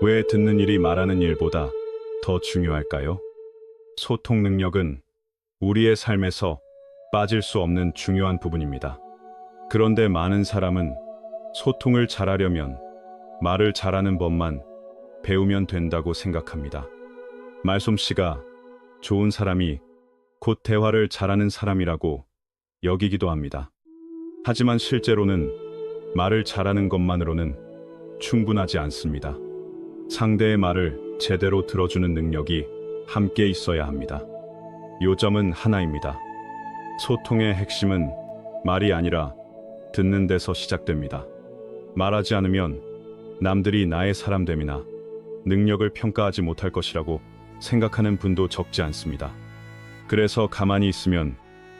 왜 듣는 일이 말하는 일보다 더 중요할까요? 소통 능력은 우리의 삶에서 빠질 수 없는 중요한 부분입니다. 그런데 많은 사람은 소통을 잘하려면 말을 잘하는 법만 배우면 된다고 생각합니다. 말솜씨가 좋은 사람이 곧 대화를 잘하는 사람이라고 여기기도 합니다. 하지만 실제로는 말을 잘하는 것만으로는 충분하지 않습니다. 상대의 말을 제대로 들어주는 능력이 함께 있어야 합니다. 요점은 하나입니다. 소통의 핵심은 말이 아니라 듣는 데서 시작됩니다. 말하지 않으면 남들이 나의 사람됨이나 능력을 평가하지 못할 것이라고 생각하는 분도 적지 않습니다. 그래서 가만히 있으면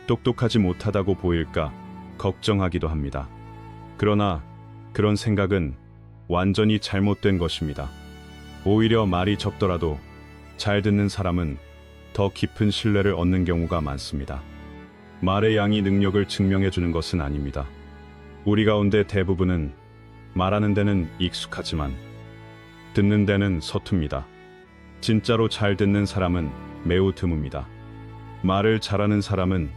똑똑하지 못하다고 보일까 걱정하기도 합니다. 그러나 그런 생각은 완전히 잘못된 것입니다. 오히려 말이 적더라도 잘 듣는 사람은 더 깊은 신뢰를 얻는 경우가 많습니다. 말의 양이 능력을 증명해 주는 것은 아닙니다. 우리 가운데 대부분은 말하는 데는 익숙하지만 듣는 데는 서툽니다. 진짜로 잘 듣는 사람은 매우 드뭅니다. 말을 잘하는 사람은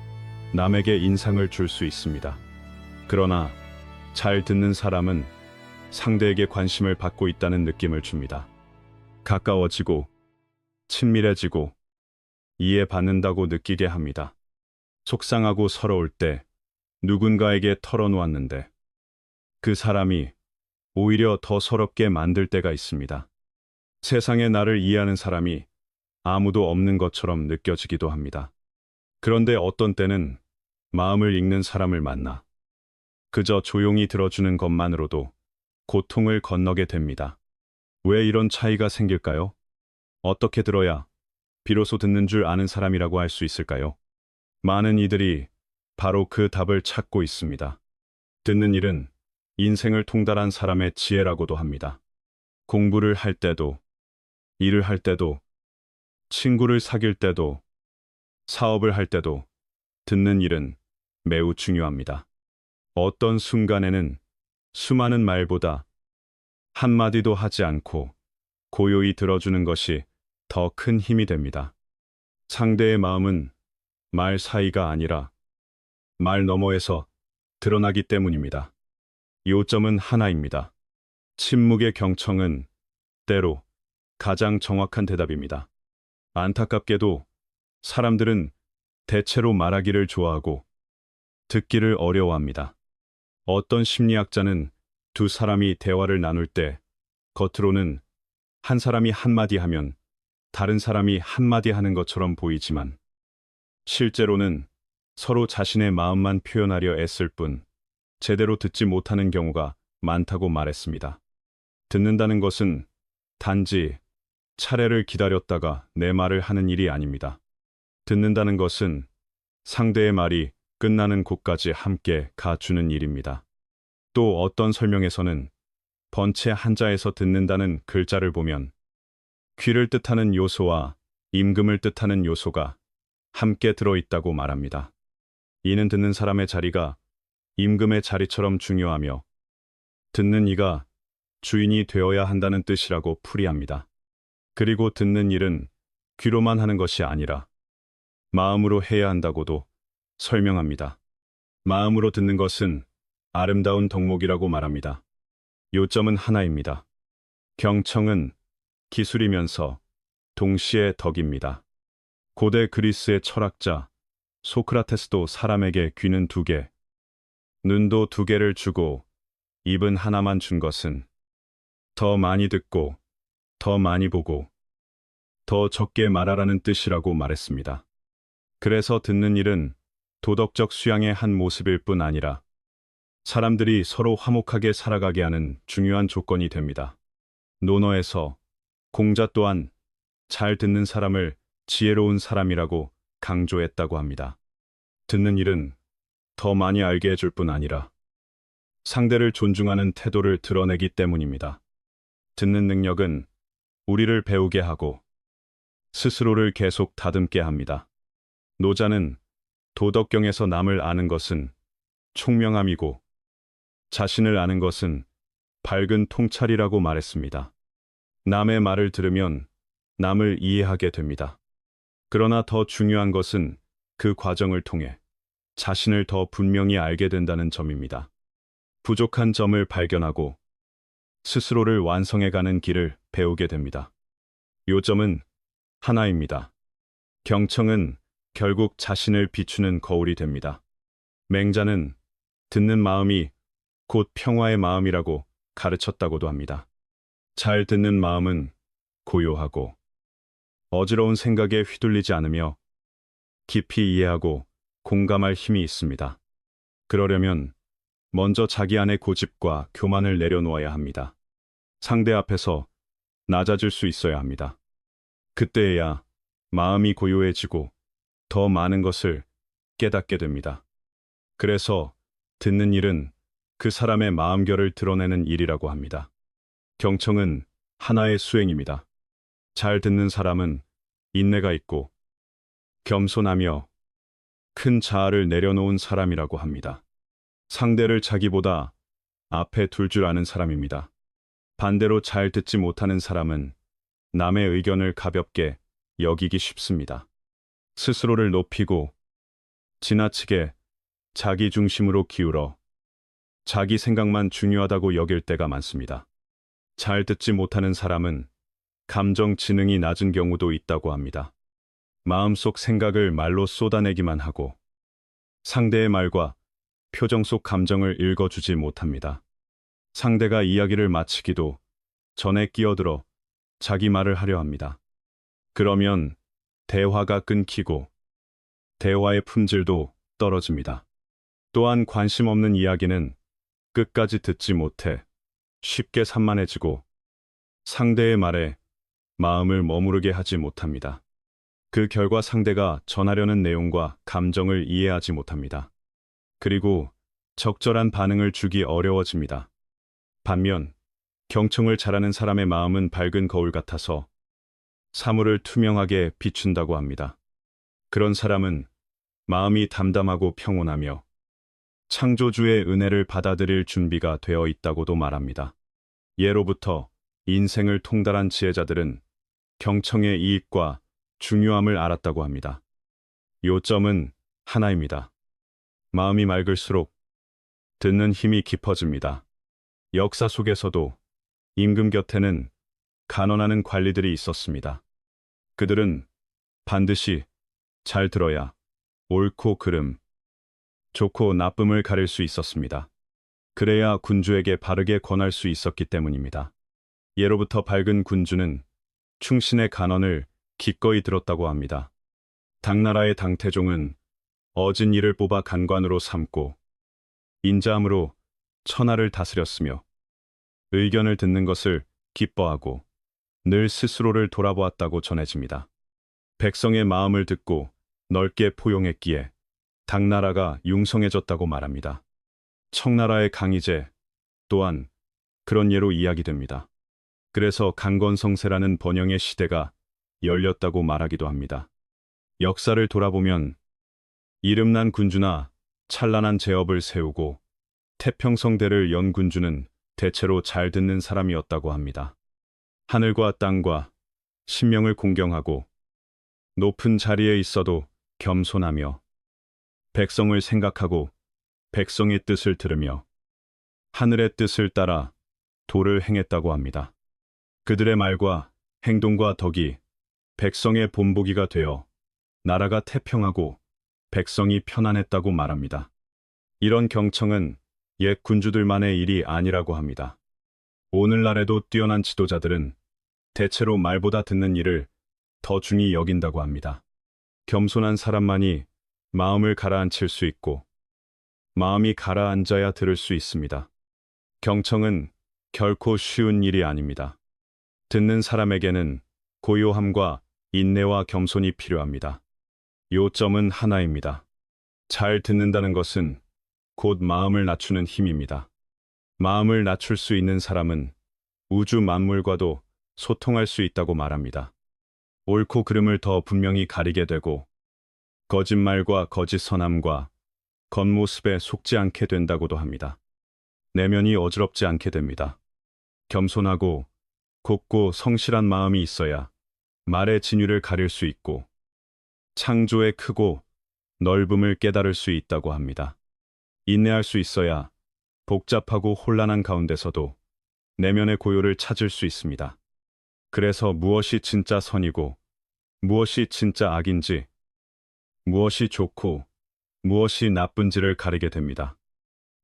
남에게 인상을 줄 수 있습니다. 그러나 잘 듣는 사람은 상대에게 관심을 받고 있다는 느낌을 줍니다. 가까워지고 친밀해지고 이해받는다고 느끼게 합니다. 속상하고 서러울 때 누군가에게 털어놓았는데 그 사람이 오히려 더 서럽게 만들 때가 있습니다. 세상에 나를 이해하는 사람이 아무도 없는 것처럼 느껴지기도 합니다. 그런데 어떤 때는 마음을 읽는 사람을 만나 그저 조용히 들어주는 것만으로도 고통을 건너게 됩니다. 왜 이런 차이가 생길까요? 어떻게 들어야 비로소 듣는 줄 아는 사람이라고 할 수 있을까요? 많은 이들이 바로 그 답을 찾고 있습니다. 듣는 일은 인생을 통달한 사람의 지혜라고도 합니다. 공부를 할 때도, 일을 할 때도, 친구를 사귈 때도, 사업을 할 때도 듣는 일은 매우 중요합니다. 어떤 순간에는 수많은 말보다 한마디도 하지 않고 고요히 들어주는 것이 더 큰 힘이 됩니다. 상대의 마음은 말 사이가 아니라 말 너머에서 드러나기 때문입니다. 요점은 하나입니다. 침묵의 경청은 때로 가장 정확한 대답입니다. 안타깝게도 사람들은 대체로 말하기를 좋아하고 듣기를 어려워합니다. 어떤 심리학자는 두 사람이 대화를 나눌 때 겉으로는 한 사람이 한마디 하면 다른 사람이 한마디 하는 것처럼 보이지만 실제로는 서로 자신의 마음만 표현하려 애쓸 뿐 제대로 듣지 못하는 경우가 많다고 말했습니다. 듣는다는 것은 단지 차례를 기다렸다가 내 말을 하는 일이 아닙니다. 듣는다는 것은 상대의 말이 끝나는 곳까지 함께 가주는 일입니다. 또 어떤 설명에서는 번체 한자에서 듣는다는 글자를 보면 귀를 뜻하는 요소와 임금을 뜻하는 요소가 함께 들어있다고 말합니다. 이는 듣는 사람의 자리가 임금의 자리처럼 중요하며 듣는 이가 주인이 되어야 한다는 뜻이라고 풀이합니다. 그리고 듣는 일은 귀로만 하는 것이 아니라 마음으로 해야 한다고도 설명합니다. 마음으로 듣는 것은 아름다운 덕목이라고 말합니다. 요점은 하나입니다. 경청은 기술이면서 동시에 덕입니다. 고대 그리스의 철학자 소크라테스도 사람에게 귀는 두 개, 눈도 두 개를 주고 입은 하나만 준 것은 더 많이 듣고 더 많이 보고 더 적게 말하라는 뜻이라고 말했습니다. 그래서 듣는 일은 도덕적 수양의 한 모습일 뿐 아니라 사람들이 서로 화목하게 살아가게 하는 중요한 조건이 됩니다. 논어에서 공자 또한 잘 듣는 사람을 지혜로운 사람이라고 강조했다고 합니다. 듣는 일은 더 많이 알게 해줄 뿐 아니라 상대를 존중하는 태도를 드러내기 때문입니다. 듣는 능력은 우리를 배우게 하고 스스로를 계속 다듬게 합니다. 노자는 도덕경에서 남을 아는 것은 총명함이고 자신을 아는 것은 밝은 통찰이라고 말했습니다. 남의 말을 들으면 남을 이해하게 됩니다. 그러나 더 중요한 것은 그 과정을 통해 자신을 더 분명히 알게 된다는 점입니다. 부족한 점을 발견하고 스스로를 완성해가는 길을 배우게 됩니다. 요점은 하나입니다. 경청은 결국 자신을 비추는 거울이 됩니다. 맹자는 듣는 마음이 곧 평화의 마음이라고 가르쳤다고도 합니다. 잘 듣는 마음은 고요하고 어지러운 생각에 휘둘리지 않으며 깊이 이해하고 공감할 힘이 있습니다. 그러려면 먼저 자기 안의 고집과 교만을 내려놓아야 합니다. 상대 앞에서 낮아질 수 있어야 합니다. 그때에야 마음이 고요해지고 더 많은 것을 깨닫게 됩니다. 그래서 듣는 일은 그 사람의 마음결을 드러내는 일이라고 합니다. 경청은 하나의 수행입니다. 잘 듣는 사람은 인내가 있고 겸손하며 큰 자아를 내려놓은 사람이라고 합니다. 상대를 자기보다 앞에 둘 줄 아는 사람입니다. 반대로 잘 듣지 못하는 사람은 남의 의견을 가볍게 여기기 쉽습니다. 스스로를 높이고 지나치게 자기 중심으로 기울어 자기 생각만 중요하다고 여길 때가 많습니다. 잘 듣지 못하는 사람은 감정 지능이 낮은 경우도 있다고 합니다. 마음속 생각을 말로 쏟아내기만 하고 상대의 말과 표정 속 감정을 읽어주지 못합니다. 상대가 이야기를 마치기도 전에 끼어들어 자기 말을 하려 합니다. 그러면 대화가 끊기고 대화의 품질도 떨어집니다. 또한 관심 없는 이야기는 끝까지 듣지 못해 쉽게 산만해지고 상대의 말에 마음을 머무르게 하지 못합니다. 그 결과 상대가 전하려는 내용과 감정을 이해하지 못합니다. 그리고 적절한 반응을 주기 어려워집니다. 반면 경청을 잘하는 사람의 마음은 밝은 거울 같아서 사물을 투명하게 비춘다고 합니다. 그런 사람은 마음이 담담하고 평온하며 창조주의 은혜를 받아들일 준비가 되어 있다고도 말합니다. 예로부터 인생을 통달한 지혜자들은 경청의 이익과 중요함을 알았다고 합니다. 요점은 하나입니다. 마음이 맑을수록 듣는 힘이 깊어집니다. 역사 속에서도 임금 곁에는 간언하는 관리들이 있었습니다. 그들은 반드시 잘 들어야 옳고 그름, 좋고 나쁨을 가릴 수 있었습니다. 그래야 군주에게 바르게 권할 수 있었기 때문입니다. 예로부터 밝은 군주는 충신의 간언을 기꺼이 들었다고 합니다. 당나라의 당태종은 어진 이를 뽑아 간관으로 삼고 인자함으로 천하를 다스렸으며 의견을 듣는 것을 기뻐하고 늘 스스로를 돌아보았다고 전해집니다. 백성의 마음을 듣고 넓게 포용했기에 당나라가 융성해졌다고 말합니다. 청나라의 강희제 또한 그런 예로 이야기됩니다. 그래서 강건성세라는 번영의 시대가 열렸다고 말하기도 합니다. 역사를 돌아보면 이름난 군주나 찬란한 제업을 세우고 태평성대를 연 군주는 대체로 잘 듣는 사람이었다고 합니다. 하늘과 땅과 신명을 공경하고 높은 자리에 있어도 겸손하며 백성을 생각하고 백성의 뜻을 들으며 하늘의 뜻을 따라 도를 행했다고 합니다. 그들의 말과 행동과 덕이 백성의 본보기가 되어 나라가 태평하고 백성이 편안했다고 말합니다. 이런 경청은 옛 군주들만의 일이 아니라고 합니다. 오늘날에도 뛰어난 지도자들은 대체로 말보다 듣는 일을 더 중히 여긴다고 합니다. 겸손한 사람만이 마음을 가라앉힐 수 있고 마음이 가라앉아야 들을 수 있습니다. 경청은 결코 쉬운 일이 아닙니다. 듣는 사람에게는 고요함과 인내와 겸손이 필요합니다. 요점은 하나입니다. 잘 듣는다는 것은 곧 마음을 낮추는 힘입니다. 마음을 낮출 수 있는 사람은 우주 만물과도 소통할 수 있다고 말합니다. 옳고 그름을 더 분명히 가리게 되고 거짓말과 거짓 선함과 겉모습에 속지 않게 된다고도 합니다. 내면이 어지럽지 않게 됩니다. 겸손하고 곱고 성실한 마음이 있어야 말의 진위를 가릴 수 있고 창조의 크고 넓음을 깨달을 수 있다고 합니다. 인내할 수 있어야 복잡하고 혼란한 가운데서도 내면의 고요를 찾을 수 있습니다. 그래서 무엇이 진짜 선이고 무엇이 진짜 악인지, 무엇이 좋고 무엇이 나쁜지를 가리게 됩니다.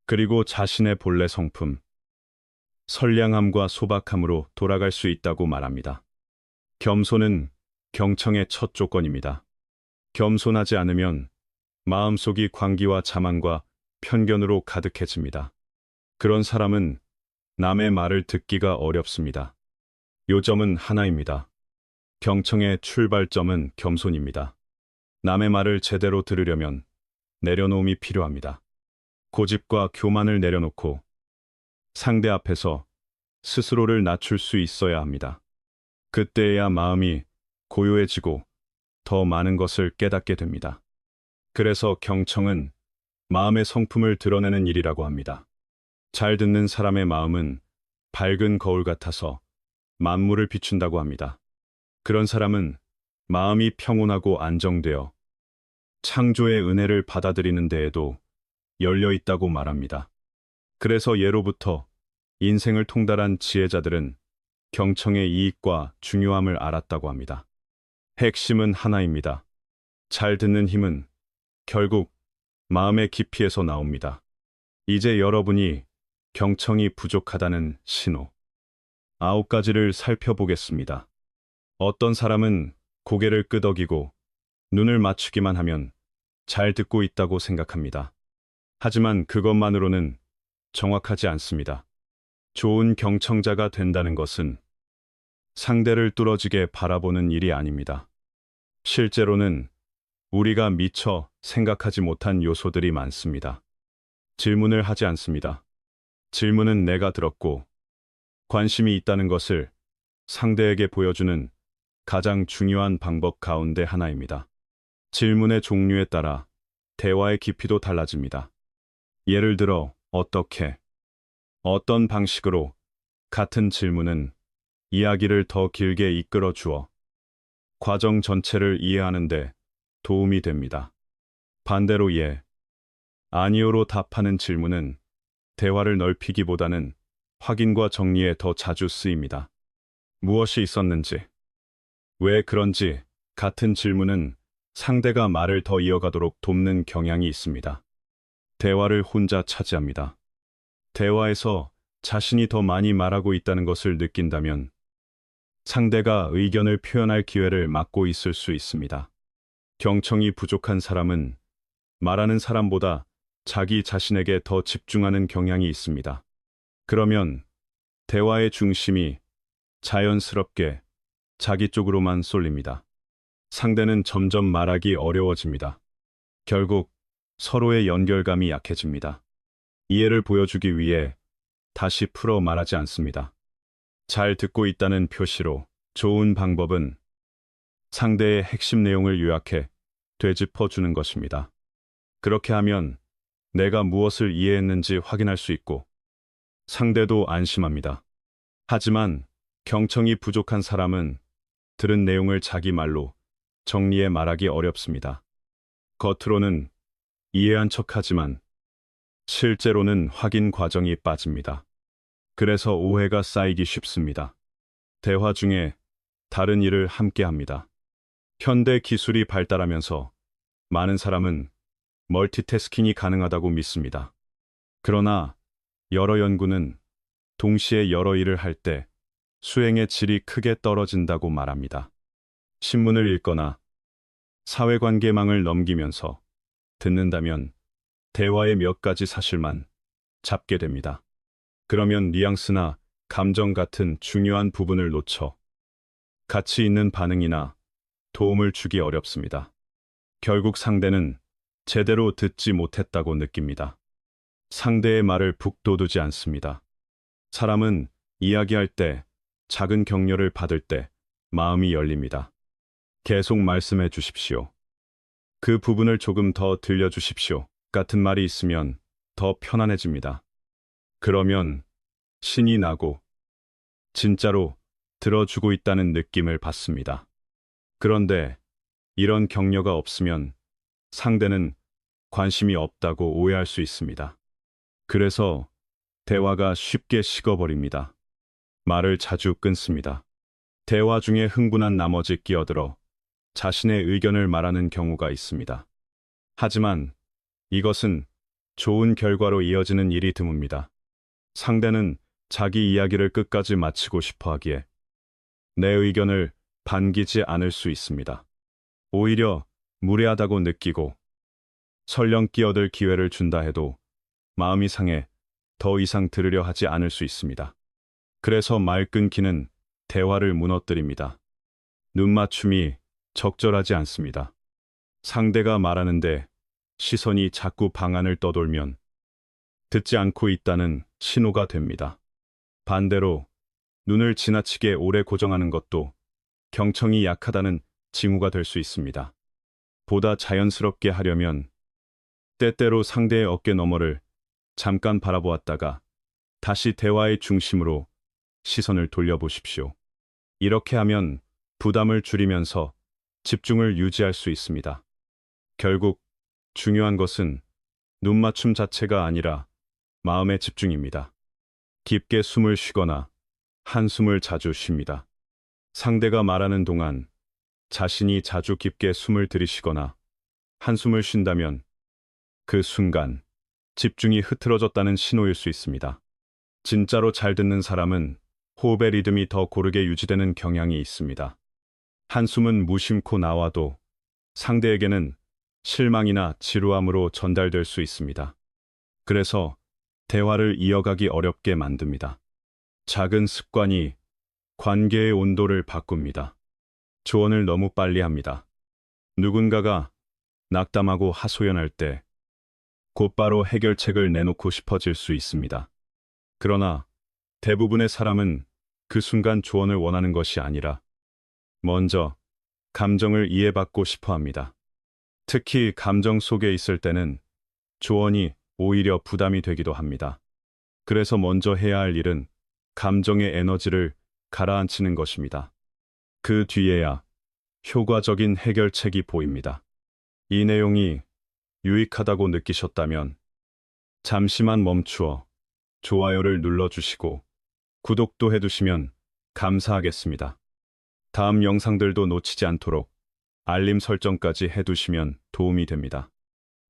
그리고 자신의 본래 성품, 선량함과 소박함으로 돌아갈 수 있다고 말합니다. 겸손은 경청의 첫 조건입니다. 겸손하지 않으면 마음속이 광기와 자만과 편견으로 가득해집니다. 그런 사람은 남의 말을 듣기가 어렵습니다. 요점은 하나입니다. 경청의 출발점은 겸손입니다. 남의 말을 제대로 들으려면 내려놓음이 필요합니다. 고집과 교만을 내려놓고 상대 앞에서 스스로를 낮출 수 있어야 합니다. 그때야 마음이 고요해지고 더 많은 것을 깨닫게 됩니다. 그래서 경청은 마음의 성품을 드러내는 일이라고 합니다. 잘 듣는 사람의 마음은 밝은 거울 같아서 만물을 비춘다고 합니다. 그런 사람은 마음이 평온하고 안정되어 창조의 은혜를 받아들이는 데에도 열려 있다고 말합니다. 그래서 예로부터 인생을 통달한 지혜자들은 경청의 이익과 중요함을 알았다고 합니다. 핵심은 하나입니다. 잘 듣는 힘은 결국 마음의 깊이에서 나옵니다. 이제 여러분이 경청이 부족하다는 신호 9가지를 살펴보겠습니다. 어떤 사람은 고개를 끄덕이고 눈을 맞추기만 하면 잘 듣고 있다고 생각합니다. 하지만 그것만으로는 정확하지 않습니다. 좋은 경청자가 된다는 것은 상대를 뚫어지게 바라보는 일이 아닙니다. 실제로는 우리가 미처 생각하지 못한 요소들이 많습니다. 질문을 하지 않습니다. 질문은 내가 들었고 관심이 있다는 것을 상대에게 보여주는 가장 중요한 방법 가운데 하나입니다. 질문의 종류에 따라 대화의 깊이도 달라집니다. 예를 들어 어떻게, 어떤 방식으로 같은 질문은 이야기를 더 길게 이끌어 주어 과정 전체를 이해하는 데 도움이 됩니다. 반대로 예, 아니요로 답하는 질문은 대화를 넓히기보다는 확인과 정리에 더 자주 쓰입니다. 무엇이 있었는지, 왜 그런지 같은 질문은 상대가 말을 더 이어가도록 돕는 경향이 있습니다. 대화를 혼자 차지합니다. 대화에서 자신이 더 많이 말하고 있다는 것을 느낀다면 상대가 의견을 표현할 기회를 막고 있을 수 있습니다. 경청이 부족한 사람은 말하는 사람보다 자기 자신에게 더 집중하는 경향이 있습니다. 그러면 대화의 중심이 자연스럽게 자기 쪽으로만 쏠립니다. 상대는 점점 말하기 어려워집니다. 결국 서로의 연결감이 약해집니다. 이해를 보여주기 위해 다시 풀어 말하지 않습니다. 잘 듣고 있다는 표시로 좋은 방법은 상대의 핵심 내용을 요약해 되짚어 주는 것입니다. 그렇게 하면 내가 무엇을 이해했는지 확인할 수 있고 상대도 안심합니다. 하지만 경청이 부족한 사람은 들은 내용을 자기 말로 정리해 말하기 어렵습니다. 겉으로는 이해한 척하지만 실제로는 확인 과정이 빠집니다. 그래서 오해가 쌓이기 쉽습니다. 대화 중에 다른 일을 함께 합니다. 현대 기술이 발달하면서 많은 사람은 멀티태스킹이 가능하다고 믿습니다. 그러나 여러 연구는 동시에 여러 일을 할 때 수행의 질이 크게 떨어진다고 말합니다. 신문을 읽거나 사회관계망을 넘기면서 듣는다면 대화의 몇 가지 사실만 잡게 됩니다. 그러면 뉘앙스나 감정 같은 중요한 부분을 놓쳐 가치 있는 반응이나 도움을 주기 어렵습니다. 결국 상대는 제대로 듣지 못했다고 느낍니다. 상대의 말을 북돋우지 않습니다. 사람은 이야기할 때, 작은 격려를 받을 때 마음이 열립니다. 계속 말씀해 주십시오. 그 부분을 조금 더 들려주십시오. 같은 말이 있으면 더 편안해집니다. 그러면 신이 나고 진짜로 들어주고 있다는 느낌을 받습니다. 그런데 이런 격려가 없으면 상대는 관심이 없다고 오해할 수 있습니다. 그래서 대화가 쉽게 식어버립니다. 말을 자주 끊습니다. 대화 중에 흥분한 나머지 끼어들어 자신의 의견을 말하는 경우가 있습니다. 하지만 이것은 좋은 결과로 이어지는 일이 드뭅니다. 상대는 자기 이야기를 끝까지 마치고 싶어 하기에 내 의견을 반기지 않을 수 있습니다. 오히려 무례하다고 느끼고 설령 끼어들 기회를 준다 해도 마음이 상해 더 이상 들으려 하지 않을 수 있습니다. 그래서 말 끊기는 대화를 무너뜨립니다. 눈맞춤이 적절하지 않습니다. 상대가 말하는데 시선이 자꾸 방안을 떠돌면 듣지 않고 있다는 신호가 됩니다. 반대로 눈을 지나치게 오래 고정하는 것도 경청이 약하다는 징후가 될 수 있습니다. 보다 자연스럽게 하려면 때때로 상대의 어깨 너머를 잠깐 바라보았다가 다시 대화의 중심으로 시선을 돌려보십시오. 이렇게 하면 부담을 줄이면서 집중을 유지할 수 있습니다. 결국 중요한 것은 눈맞춤 자체가 아니라 마음의 집중입니다. 깊게 숨을 쉬거나 한숨을 자주 쉽니다. 상대가 말하는 동안 자신이 자주 깊게 숨을 들이쉬거나 한숨을 쉰다면 그 순간 집중이 흐트러졌다는 신호일 수 있습니다. 진짜로 잘 듣는 사람은 호흡의 리듬이 더 고르게 유지되는 경향이 있습니다. 한숨은 무심코 나와도 상대에게는 실망이나 지루함으로 전달될 수 있습니다. 그래서 대화를 이어가기 어렵게 만듭니다. 작은 습관이 관계의 온도를 바꿉니다. 조언을 너무 빨리 합니다. 누군가가 낙담하고 하소연할 때 곧바로 해결책을 내놓고 싶어질 수 있습니다. 그러나 대부분의 사람은 그 순간 조언을 원하는 것이 아니라 먼저 감정을 이해받고 싶어 합니다. 특히 감정 속에 있을 때는 조언이 오히려 부담이 되기도 합니다. 그래서 먼저 해야 할 일은 감정의 에너지를 가라앉히는 것입니다. 그 뒤에야 효과적인 해결책이 보입니다. 이 내용이 유익하다고 느끼셨다면 잠시만 멈추어 좋아요를 눌러주시고 구독도 해두시면 감사하겠습니다. 다음 영상들도 놓치지 않도록 알림 설정까지 해두시면 도움이 됩니다.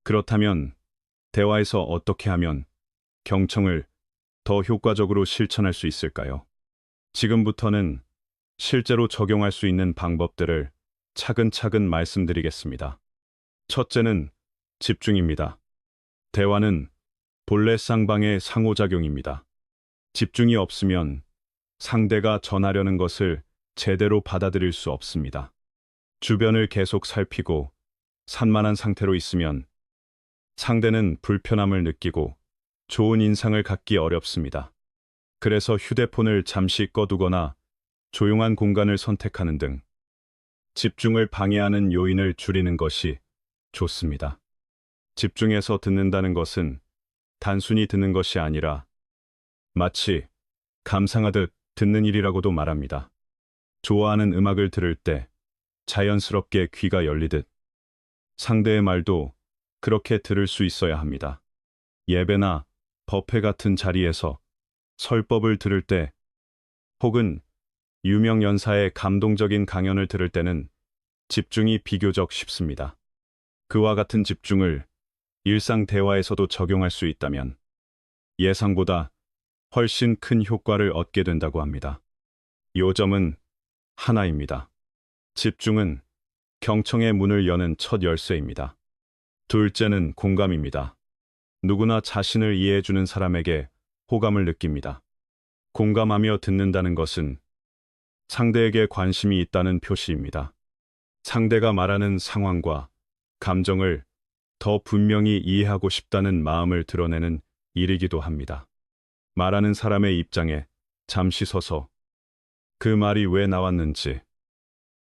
그렇다면 대화에서 어떻게 하면 경청을 더 효과적으로 실천할 수 있을까요? 지금부터는 실제로 적용할 수 있는 방법들을 차근차근 말씀드리겠습니다. 첫째는 집중입니다. 대화는 본래 쌍방의 상호작용입니다. 집중이 없으면 상대가 전하려는 것을 제대로 받아들일 수 없습니다. 주변을 계속 살피고 산만한 상태로 있으면 상대는 불편함을 느끼고 좋은 인상을 갖기 어렵습니다. 그래서 휴대폰을 잠시 꺼두거나 조용한 공간을 선택하는 등 집중을 방해하는 요인을 줄이는 것이 좋습니다. 집중해서 듣는다는 것은 단순히 듣는 것이 아니라 마치 감상하듯 듣는 일이라고도 말합니다. 좋아하는 음악을 들을 때 자연스럽게 귀가 열리듯 상대의 말도 그렇게 들을 수 있어야 합니다. 예배나 법회 같은 자리에서 설법을 들을 때 혹은 유명 연사의 감동적인 강연을 들을 때는 집중이 비교적 쉽습니다. 그와 같은 집중을 일상 대화에서도 적용할 수 있다면 예상보다 훨씬 큰 효과를 얻게 된다고 합니다. 요점은 하나입니다. 집중은 경청의 문을 여는 첫 열쇠입니다. 둘째는 공감입니다. 누구나 자신을 이해해주는 사람에게 호감을 느낍니다. 공감하며 듣는다는 것은 상대에게 관심이 있다는 표시입니다. 상대가 말하는 상황과 감정을 더 분명히 이해하고 싶다는 마음을 드러내는 일이기도 합니다. 말하는 사람의 입장에 잠시 서서 그 말이 왜 나왔는지,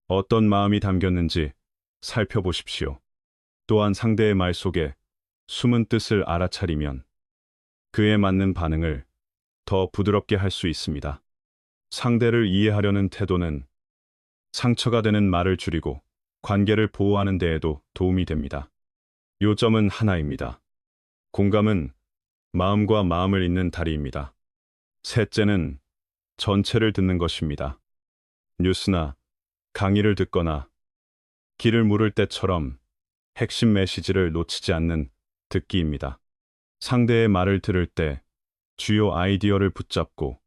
어떤 마음이 담겼는지 살펴보십시오. 또한 상대의 말 속에 숨은 뜻을 알아차리면 그에 맞는 반응을 더 부드럽게 할 수 있습니다. 상대를 이해하려는 태도는 상처가 되는 말을 줄이고 관계를 보호하는 데에도 도움이 됩니다. 요점은 하나입니다. 공감은 마음과 마음을 잇는 다리입니다. 셋째는 전체를 듣는 것입니다. 뉴스나 강의를 듣거나 길을 물을 때처럼 핵심 메시지를 놓치지 않는 듣기입니다. 상대의 말을 들을 때 주요 아이디어를 붙잡고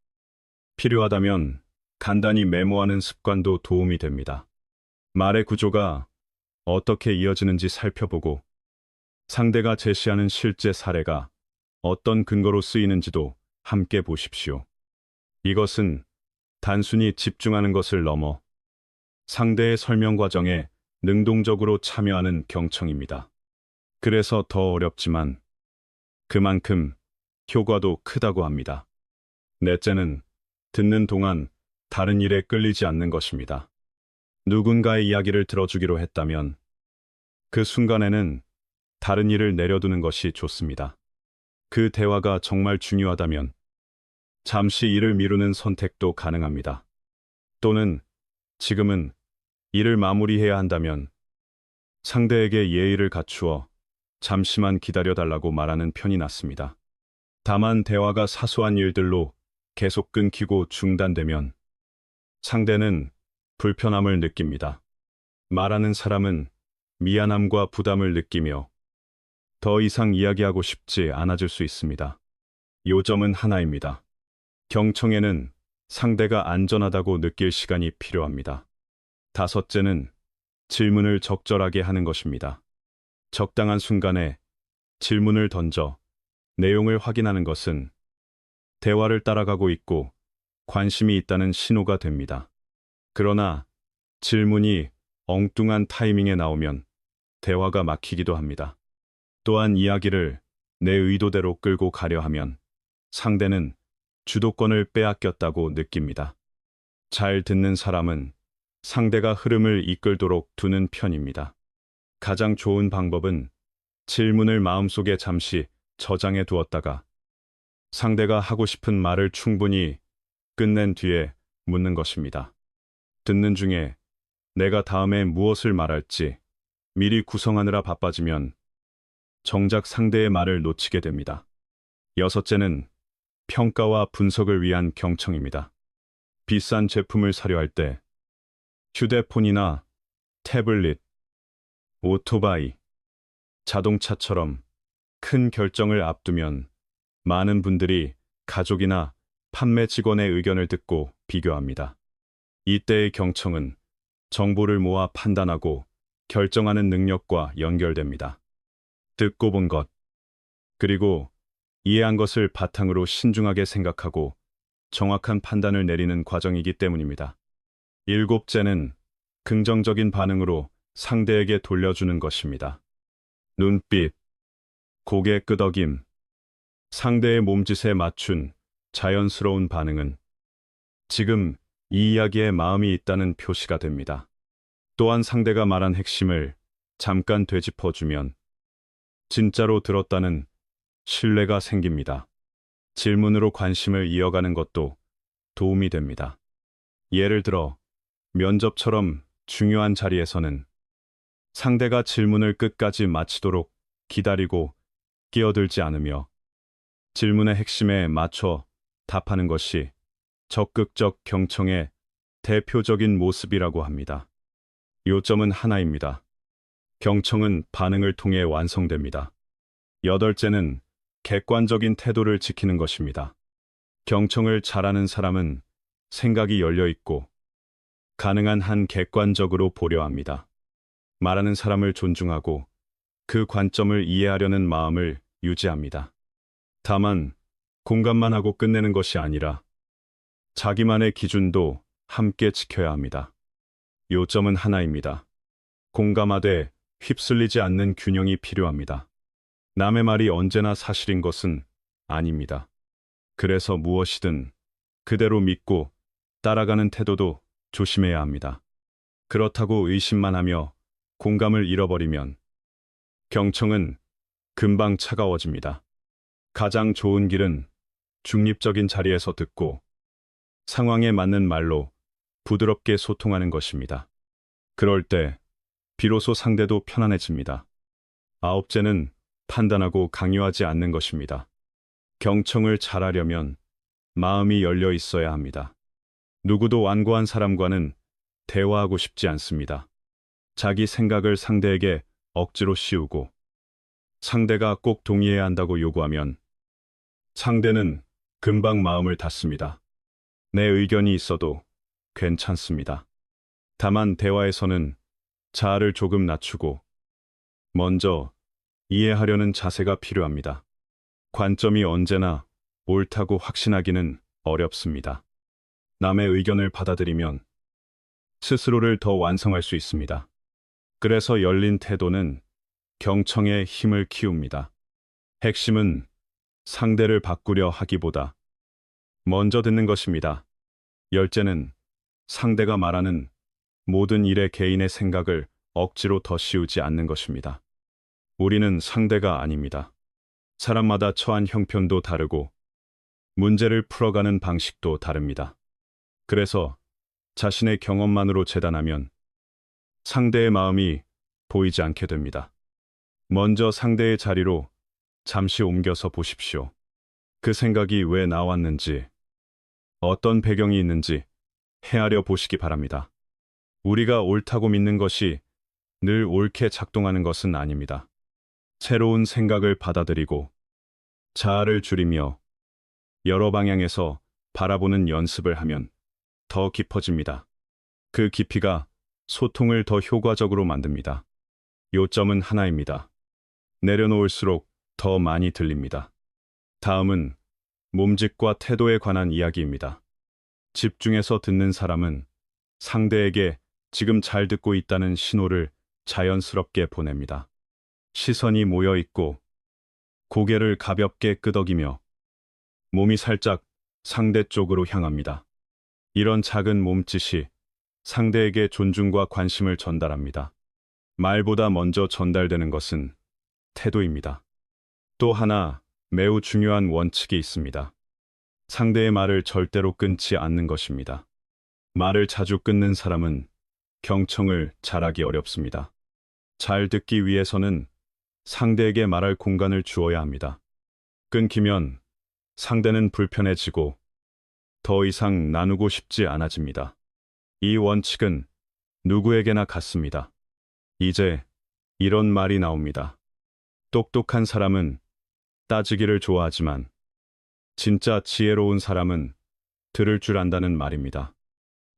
필요하다면 간단히 메모하는 습관도 도움이 됩니다. 말의 구조가 어떻게 이어지는지 살펴보고 상대가 제시하는 실제 사례가 어떤 근거로 쓰이는지도 함께 보십시오. 이것은 단순히 집중하는 것을 넘어 상대의 설명 과정에 능동적으로 참여하는 경청입니다. 그래서 더 어렵지만 그만큼 효과도 크다고 합니다. 넷째는 듣는 동안 다른 일에 끌리지 않는 것입니다. 누군가의 이야기를 들어주기로 했다면 그 순간에는 다른 일을 내려두는 것이 좋습니다. 그 대화가 정말 중요하다면 잠시 일을 미루는 선택도 가능합니다. 또는 지금은 일을 마무리해야 한다면 상대에게 예의를 갖추어 잠시만 기다려달라고 말하는 편이 낫습니다. 다만 대화가 사소한 일들로 계속 끊기고 중단되면 상대는 불편함을 느낍니다. 말하는 사람은 미안함과 부담을 느끼며 더 이상 이야기하고 싶지 않아질 수 있습니다. 요점은 하나입니다. 경청에는 상대가 안전하다고 느낄 시간이 필요합니다. 다섯째는 질문을 적절하게 하는 것입니다. 적당한 순간에 질문을 던져 내용을 확인하는 것은 대화를 따라가고 있고 관심이 있다는 신호가 됩니다. 그러나 질문이 엉뚱한 타이밍에 나오면 대화가 막히기도 합니다. 또한 이야기를 내 의도대로 끌고 가려 하면 상대는 주도권을 빼앗겼다고 느낍니다. 잘 듣는 사람은 상대가 흐름을 이끌도록 두는 편입니다. 가장 좋은 방법은 질문을 마음속에 잠시 저장해 두었다가 상대가 하고 싶은 말을 충분히 끝낸 뒤에 묻는 것입니다. 듣는 중에 내가 다음에 무엇을 말할지 미리 구성하느라 바빠지면 정작 상대의 말을 놓치게 됩니다. 여섯째는 평가와 분석을 위한 경청입니다. 비싼 제품을 사려 할 때 휴대폰이나 태블릿, 오토바이, 자동차처럼 큰 결정을 앞두면 많은 분들이 가족이나 판매 직원의 의견을 듣고 비교합니다. 이때의 경청은 정보를 모아 판단하고 결정하는 능력과 연결됩니다. 듣고 본 것, 그리고 이해한 것을 바탕으로 신중하게 생각하고 정확한 판단을 내리는 과정이기 때문입니다. 일곱째는 긍정적인 반응으로 상대에게 돌려주는 것입니다. 눈빛, 고개 끄덕임, 상대의 몸짓에 맞춘 자연스러운 반응은 지금 이 이야기에 마음이 있다는 표시가 됩니다. 또한 상대가 말한 핵심을 잠깐 되짚어주면 진짜로 들었다는 신뢰가 생깁니다. 질문으로 관심을 이어가는 것도 도움이 됩니다. 예를 들어 면접처럼 중요한 자리에서는 상대가 질문을 끝까지 마치도록 기다리고 끼어들지 않으며 질문의 핵심에 맞춰 답하는 것이 적극적 경청의 대표적인 모습이라고 합니다. 요점은 하나입니다. 경청은 반응을 통해 완성됩니다. 여덟째는 객관적인 태도를 지키는 것입니다. 경청을 잘하는 사람은 생각이 열려 있고 가능한 한 객관적으로 보려 합니다. 말하는 사람을 존중하고 그 관점을 이해하려는 마음을 유지합니다. 다만 공감만 하고 끝내는 것이 아니라 자기만의 기준도 함께 지켜야 합니다. 요점은 하나입니다. 공감하되 휩쓸리지 않는 균형이 필요합니다. 남의 말이 언제나 사실인 것은 아닙니다. 그래서 무엇이든 그대로 믿고 따라가는 태도도 조심해야 합니다. 그렇다고 의심만 하며 공감을 잃어버리면 경청은 금방 차가워집니다. 가장 좋은 길은 중립적인 자리에서 듣고 상황에 맞는 말로 부드럽게 소통하는 것입니다. 그럴 때 비로소 상대도 편안해집니다. 아홉째는 판단하고 강요하지 않는 것입니다. 경청을 잘하려면 마음이 열려 있어야 합니다. 누구도 완고한 사람과는 대화하고 싶지 않습니다. 자기 생각을 상대에게 억지로 씌우고 상대가 꼭 동의해야 한다고 요구하면 상대는 금방 마음을 닫습니다. 내 의견이 있어도 괜찮습니다. 다만 대화에서는 자아를 조금 낮추고 먼저 이해하려는 자세가 필요합니다. 관점이 언제나 옳다고 확신하기는 어렵습니다. 남의 의견을 받아들이면 스스로를 더 완성할 수 있습니다. 그래서 열린 태도는 경청의 힘을 키웁니다. 핵심은 상대를 바꾸려 하기보다 먼저 듣는 것입니다. 열째는 상대가 말하는 모든 일에 개인의 생각을 억지로 덧씌우지 않는 것입니다. 우리는 상대가 아닙니다. 사람마다 처한 형편도 다르고 문제를 풀어가는 방식도 다릅니다. 그래서 자신의 경험만으로 재단하면 상대의 마음이 보이지 않게 됩니다. 먼저 상대의 자리로 잠시 옮겨서 보십시오. 그 생각이 왜 나왔는지, 어떤 배경이 있는지 헤아려 보시기 바랍니다. 우리가 옳다고 믿는 것이 늘 옳게 작동하는 것은 아닙니다. 새로운 생각을 받아들이고 자아를 줄이며 여러 방향에서 바라보는 연습을 하면 더 깊어집니다. 그 깊이가 소통을 더 효과적으로 만듭니다. 요점은 하나입니다. 내려놓을수록 더 많이 들립니다. 다음은 몸짓과 태도에 관한 이야기입니다. 집중해서 듣는 사람은 상대에게 지금 잘 듣고 있다는 신호를 자연스럽게 보냅니다. 시선이 모여 있고 고개를 가볍게 끄덕이며 몸이 살짝 상대 쪽으로 향합니다. 이런 작은 몸짓이 상대에게 존중과 관심을 전달합니다. 말보다 먼저 전달되는 것은 태도입니다. 또 하나 매우 중요한 원칙이 있습니다. 상대의 말을 절대로 끊지 않는 것입니다. 말을 자주 끊는 사람은 경청을 잘하기 어렵습니다. 잘 듣기 위해서는 상대에게 말할 공간을 주어야 합니다. 끊기면 상대는 불편해지고 더 이상 나누고 싶지 않아집니다. 이 원칙은 누구에게나 같습니다. 이제 이런 말이 나옵니다. 똑똑한 사람은 따지기를 좋아하지만 진짜 지혜로운 사람은 들을 줄 안다는 말입니다.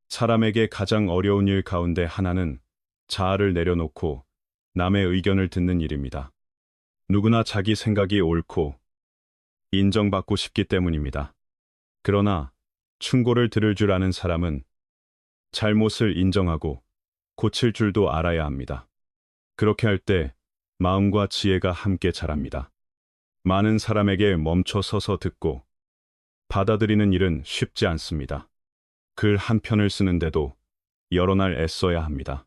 사람에게 가장 어려운 일 가운데 하나는 자아를 내려놓고 남의 의견을 듣는 일입니다. 누구나 자기 생각이 옳고 인정받고 싶기 때문입니다. 그러나 충고를 들을 줄 아는 사람은 잘못을 인정하고 고칠 줄도 알아야 합니다. 그렇게 할 때 마음과 지혜가 함께 자랍니다. 많은 사람에게 멈춰 서서 듣고 받아들이는 일은 쉽지 않습니다. 글 한 편을 쓰는데도 여러 날 애써야 합니다.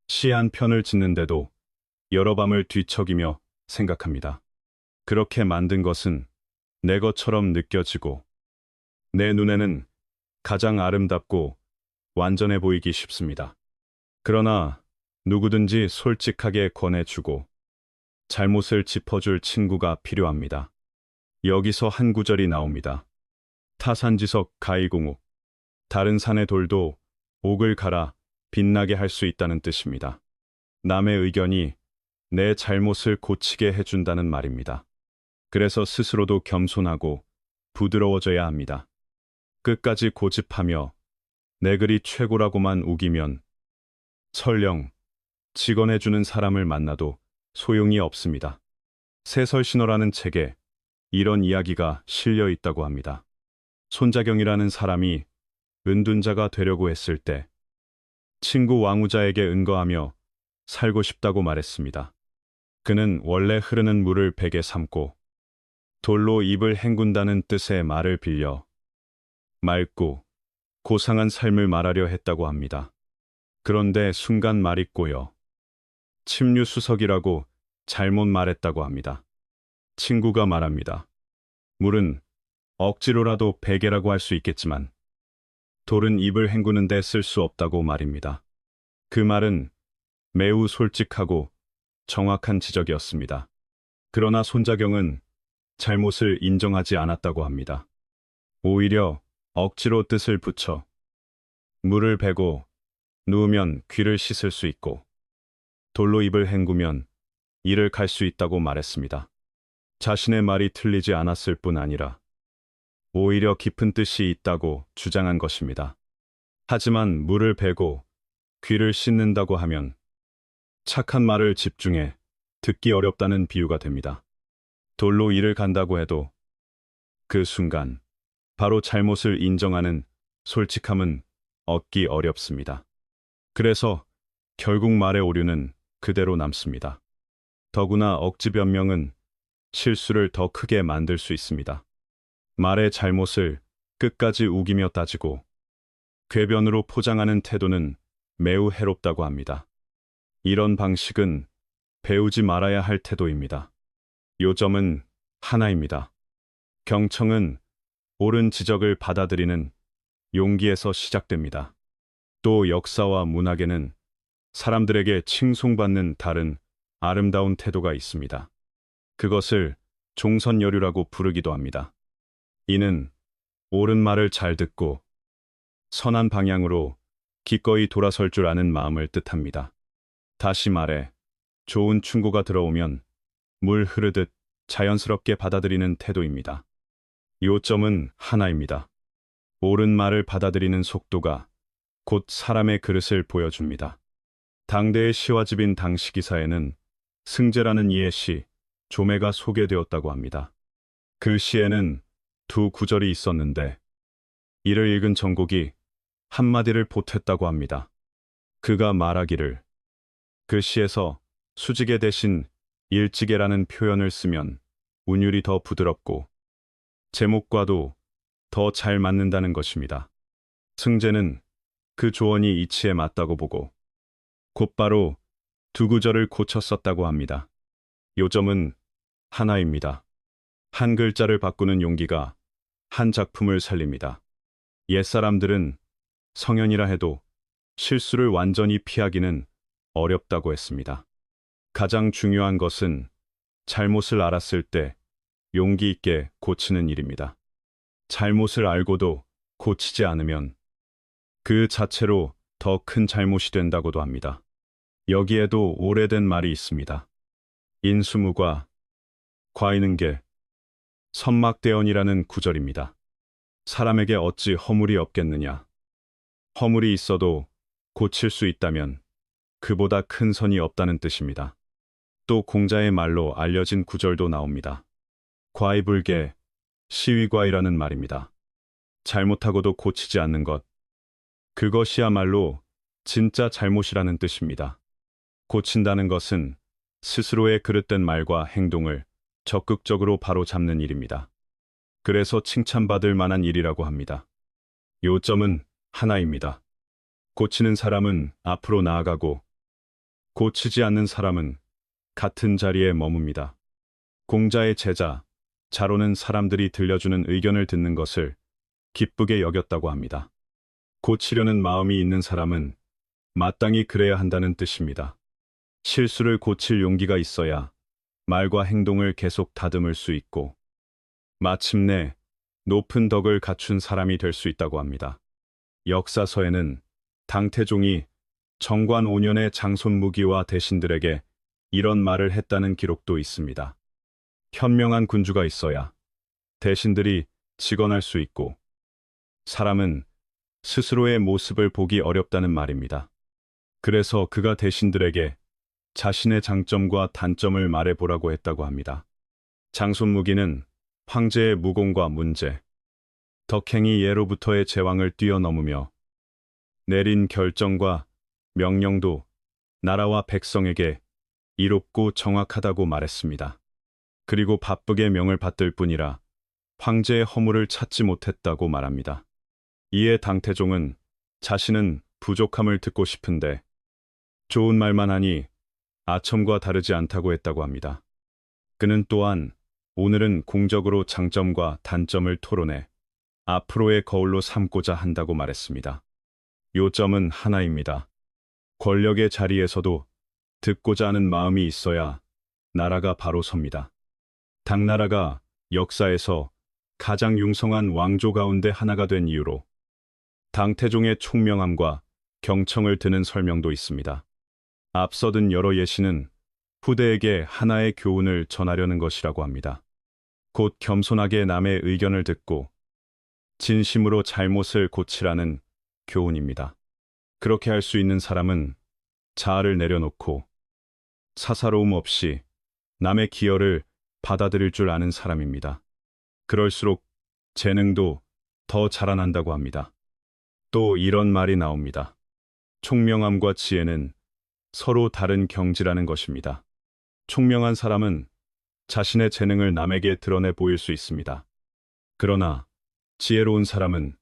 시 한 편을 짓는데도 여러 밤을 뒤척이며 생각합니다. 그렇게 만든 것은 내 것처럼 느껴지고 내 눈에는 가장 아름답고 완전해 보이기 쉽습니다. 그러나 누구든지 솔직하게 권해주고 잘못을 짚어줄 친구가 필요합니다. 여기서 한 구절이 나옵니다. 타산지석 가이공욱. 다른 산의 돌도 옥을 갈아 빛나게 할 수 있다는 뜻입니다. 남의 의견이 내 잘못을 고치게 해준다는 말입니다. 그래서 스스로도 겸손하고 부드러워져야 합니다. 끝까지 고집하며 내 글이 최고라고만 우기면 설령 직언해주는 사람을 만나도 소용이 없습니다. 세설신어라는 책에 이런 이야기가 실려 있다고 합니다. 손자경이라는 사람이 은둔자가 되려고 했을 때 친구 왕우자에게 은거하며 살고 싶다고 말했습니다. 그는 원래 흐르는 물을 베개 삼고 돌로 입을 헹군다는 뜻의 말을 빌려 맑고 고상한 삶을 말하려 했다고 합니다. 그런데 순간 말이 꼬여 침류수석이라고 잘못 말했다고 합니다. 친구가 말합니다. 물은 억지로라도 베개라고 할 수 있겠지만 돌은 입을 헹구는데 쓸 수 없다고 말입니다. 그 말은 매우 솔직하고 정확한 지적이었습니다. 그러나 손자경은 잘못을 인정하지 않았다고 합니다. 오히려 억지로 뜻을 붙여 물을 베고 누우면 귀를 씻을 수 있고 돌로 입을 헹구면 이를 갈 수 있다고 말했습니다. 자신의 말이 틀리지 않았을 뿐 아니라 오히려 깊은 뜻이 있다고 주장한 것입니다. 하지만 물을 베고 귀를 씻는다고 하면 착한 말을 집중해 듣기 어렵다는 비유가 됩니다. 돌로 이를 간다고 해도 그 순간 바로 잘못을 인정하는 솔직함은 얻기 어렵습니다. 그래서 결국 말의 오류는 그대로 남습니다. 더구나 억지 변명은 실수를 더 크게 만들 수 있습니다. 말의 잘못을 끝까지 우기며 따지고 궤변으로 포장하는 태도는 매우 해롭다고 합니다. 이런 방식은 배우지 말아야 할 태도입니다. 요점은 하나입니다. 경청은 옳은 지적을 받아들이는 용기에서 시작됩니다. 또 역사와 문학에는 사람들에게 칭송받는 다른 아름다운 태도가 있습니다. 그것을 종선여류라고 부르기도 합니다. 이는 옳은 말을 잘 듣고 선한 방향으로 기꺼이 돌아설 줄 아는 마음을 뜻합니다. 다시 말해, 좋은 충고가 들어오면 물 흐르듯 자연스럽게 받아들이는 태도입니다. 요점은 하나입니다. 옳은 말을 받아들이는 속도가 곧 사람의 그릇을 보여줍니다. 당대의 시와집인 당시기사에는 승제라는 이의 시, 조매가 소개되었다고 합니다. 그 시에는 두 구절이 있었는데 이를 읽은 정곡이 한마디를 보탰다고 합니다. 그가 말하기를 그 시에서 수지개 대신 일지개라는 표현을 쓰면 운율이 더 부드럽고 제목과도 더 잘 맞는다는 것입니다. 승제는 그 조언이 이치에 맞다고 보고 곧바로 두 구절을 고쳐 썼다고 합니다. 요점은 하나입니다. 한 글자를 바꾸는 용기가 한 작품을 살립니다. 옛사람들은 성현이라 해도 실수를 완전히 피하기는 어렵다고 했습니다. 가장 중요한 것은 잘못을 알았을 때 용기 있게 고치는 일입니다. 잘못을 알고도 고치지 않으면 그 자체로 더 큰 잘못이 된다고도 합니다. 여기에도 오래된 말이 있습니다. 인수무과 과인은 게 선막대언이라는 구절입니다. 사람에게 어찌 허물이 없겠느냐. 허물이 있어도 고칠 수 있다면 그보다 큰 선이 없다는 뜻입니다. 또 공자의 말로 알려진 구절도 나옵니다. 과이불개, 시위과이라는 말입니다. 잘못하고도 고치지 않는 것. 그것이야말로 진짜 잘못이라는 뜻입니다. 고친다는 것은 스스로의 그릇된 말과 행동을 적극적으로 바로잡는 일입니다. 그래서 칭찬받을 만한 일이라고 합니다. 요점은 하나입니다. 고치는 사람은 앞으로 나아가고 고치지 않는 사람은 같은 자리에 머뭅니다. 공자의 제자, 자로는 사람들이 들려주는 의견을 듣는 것을 기쁘게 여겼다고 합니다. 고치려는 마음이 있는 사람은 마땅히 그래야 한다는 뜻입니다. 실수를 고칠 용기가 있어야 말과 행동을 계속 다듬을 수 있고 마침내 높은 덕을 갖춘 사람이 될 수 있다고 합니다. 역사서에는 당태종이 정관 5년의 장손무기와 대신들에게 이런 말을 했다는 기록도 있습니다. 현명한 군주가 있어야 대신들이 직언할 수 있고 사람은 스스로의 모습을 보기 어렵다는 말입니다. 그래서 그가 대신들에게 자신의 장점과 단점을 말해보라고 했다고 합니다. 장손무기는 황제의 무공과 문제, 덕행이 예로부터의 제왕을 뛰어넘으며 내린 결정과 명령도 나라와 백성에게 이롭고 정확하다고 말했습니다. 그리고 바쁘게 명을 받들 뿐이라 황제의 허물을 찾지 못했다고 말합니다. 이에 당태종은 자신은 부족함을 듣고 싶은데 좋은 말만 하니 아첨과 다르지 않다고 했다고 합니다. 그는 또한 오늘은 공적으로 장점과 단점을 토론해 앞으로의 거울로 삼고자 한다고 말했습니다. 요점은 하나입니다. 권력의 자리에서도 듣고자 하는 마음이 있어야 나라가 바로 섭니다. 당나라가 역사에서 가장 융성한 왕조 가운데 하나가 된 이유로 당태종의 총명함과 경청을 드는 설명도 있습니다. 앞서든 여러 예시는 후대에게 하나의 교훈을 전하려는 것이라고 합니다. 곧 겸손하게 남의 의견을 듣고 진심으로 잘못을 고치라는 교훈입니다. 그렇게 할 수 있는 사람은 자아를 내려놓고 사사로움 없이 남의 기여를 받아들일 줄 아는 사람입니다. 그럴수록 재능도 더 자라난다고 합니다. 또 이런 말이 나옵니다. 총명함과 지혜는 서로 다른 경지라는 것입니다. 총명한 사람은 자신의 재능을 남에게 드러내 보일 수 있습니다. 그러나 지혜로운 사람은